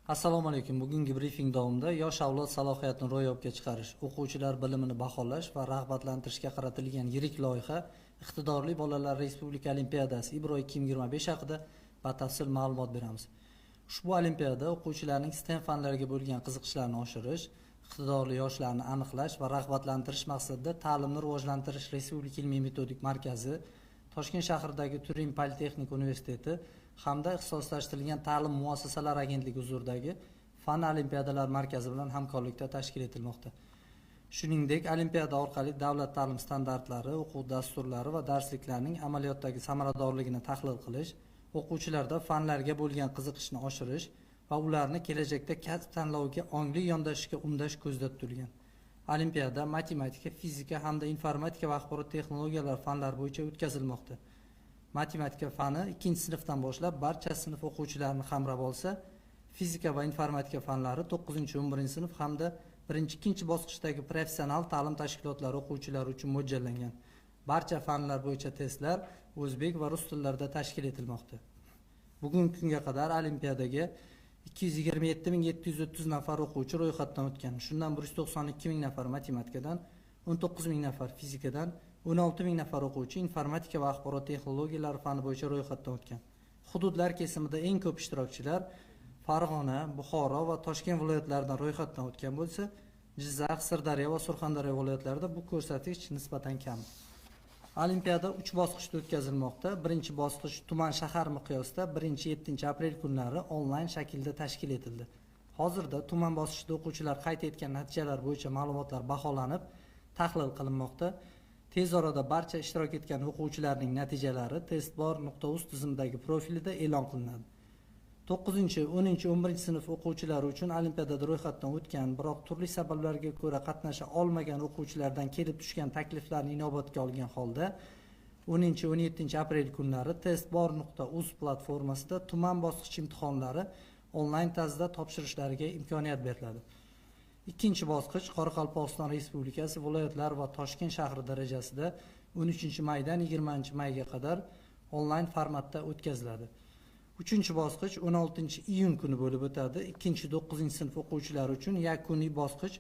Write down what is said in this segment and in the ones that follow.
Assalomu alaykum. Bugungi brifing davomida yosh avlod salohiyatini ro'yobga chiqarish, o'quvchilar bilimini baholash va rag'batlantirishga qaratilgan yirik loyiha Iqtidorli bolalar Respublika olimpiadasi Ibro 2025 haqida batafsil ma'lumot beramiz. Ushbu olimpiada o'quvchilarning STEM fanlariga bo'lgan qiziqishlarini oshirish, iqtidorli yoshlarni aniqlash va rag'batlantirish maqsadida Ta'limni rivojlantirish Respublika ilmiy-metodik markazi, Toshkent shahridagi Turin Politexnik universiteti hamda ixtisoslashtirilgan ta'lim muassasalari agentligi huzuridagi Fan olimpiadalar markazi bilan hamkorlikda tashkil etilmoqda. Shuningdek, olimpiada orqali davlat ta'lim standartlari, o'quv dasturlari va darsliklarning amaliyotdagi samaradorligini tahlil qilish, o'quvchilarda fanlarga bo'lgan qiziqishni oshirish va ularni kelajakda kasb tanloviga ongli yondashishga undash ko'zda tutilgan. Olimpiada matematika, fizika hamda informatika va axborot texnologiyalari fanlari bo'yicha o'tkazilmoqda. Matematika fani 2-sinfdan boshlab barcha sinf o'quvchilarini qamrab olsa, fizika va informatika fanlari 9-11 sinf hamda 1-2 bosqichdagi professional ta'lim tashkilotlari o'quvchilari uchun mo'ljallangan. Barcha fanlar bo'yicha testlar o'zbek va rus tillarida tashkil etilmoqda. Bugungi kunga qadar olimpiadaga 227.730 nafar o'quvchi ro'yxatdan o'tgan. Shundan 192.000 nafar matematikadan, 19.000 nafar fizikadan, 16.000 nafar o'quvchi informatika va axborot texnologiyalari fani bo'yicha ro'yxatdan o'tgan. Hududlar kesimida eng ko'p ishtirokchilar Farg'ona, Buxoro va Toshkent viloyatlaridan ro'yxatdan o'tgan bo'lsa, Jizzax, Sirdaryo va Surxondaryo viloyatlarida bu ko'rsatkich nisbatan kam. Olimpiada 3 bosqichda o'tkazilmoqda. Birinchi bosqich tuman shahar miqyosida 1-7 aprel kunlari onlayn shaklda tashkil etildi. Hozirda tuman bosqichida o'quvchilar qayd etgan natijalar bo'yicha ma'lumotlar baholanib, tahlil qilinmoqda. Tez orada barcha ishtirok etgan o'quvchilarning natijalari testbor.uz tizimidagi profilida e'lon qilinadi. 9-10-11 sinf o'quvchilari uchun olimpiadada ro'yxatdan o'tgan, biroq turli sabablarga ko'ra qatnasha olmagan o'quvchilardan kelib tushgan takliflarni inobatga olgan holda 10-17 aprel kunlari testbor.uz platformasida tuman bosqich imtihonlari onlayn tarzda topshirishlariga imkoniyat beriladi. Ikkinchi bosqich Qoraqalpog'iston Respublikasi viloyatlar va Toshkent shahri darajasida 13-maydan 20-mayga qadar onlayn formatda o'tkaziladi. Uchinchi bosqich 16-iyun kuni bo'lib o'tadi. 2-9-sinf o'quvchilari uchun yakuniy bosqich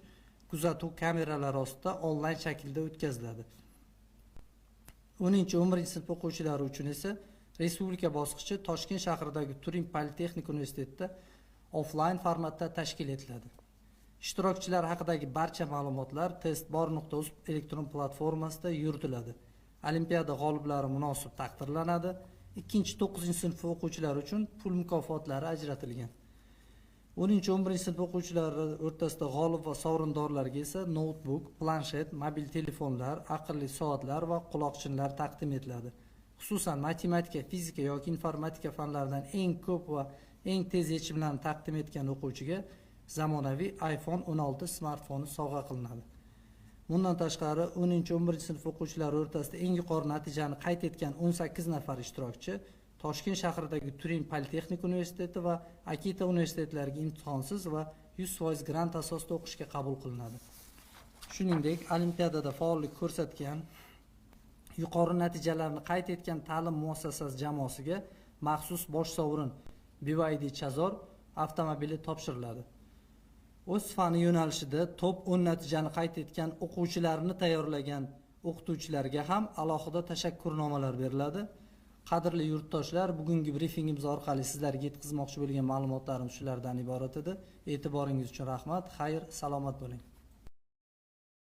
kuzatuv kameralari ostida onlayn shaklda o'tkaziladi. 10-11-sinf o'quvchilari uchun esa respublika bosqichi Toshkent shahridagi Turin Politexnik universitetida offlayn formatda tashkil etiladi. Ishtirokchilar haqidagi barcha ma'lumotlar testbor.uz elektron platformasida yuritiladi. Olimpiada g'oliblari munosib taqdirlanadi. 2-9-sinf o'quvchilari uchun pul mukofotlari ajratilgan. 10-11-sinf o'quvchilari o'rtasida g'olib va sovrindorlarga esa notebook, planshet, mobil telefonlar, aqlli soatlar va quloqchinlar taqdim etiladi. Xususan matematika, fizika yoki informatika fanlaridan eng ko'p va eng tez yechimlarni taqdim etgan o'quvchiga zamonaviy iPhone 16 smartfoni sovg'a qilinadi. Bundan tashqari 10-11-sinf o'quvchilari o'rtasida eng yuqori natijani qayd etgan 18 nafar ishtirokchi Toshkent shahridagi Turin Politexnik universiteti va Akita universitetlariga imtihonsiz va 100% grant asosida o'qishga qabul qilinadi. Shuningdek, olimpiadada faollik ko'rsatgan, yuqori natijalarni qayd etgan ta'lim muassasasi jamoasiga maxsus bosh sovrin BYD Chazor avtomobili topshiriladi. O'z fani yo'nalishida top 10 natijani qayd etgan o'quvchilarni tayyorlagan o'qituvchilarga ham alohida tashakkurnomalar beriladi. Qadrli yurtdoshlar, bugungi brifingimiz orqali sizlarga yetkazmoqchi bo'lgan ma'lumotlarim shulardan iborat edi. E'tiboringiz uchun rahmat. Xayr, salomat bo'ling.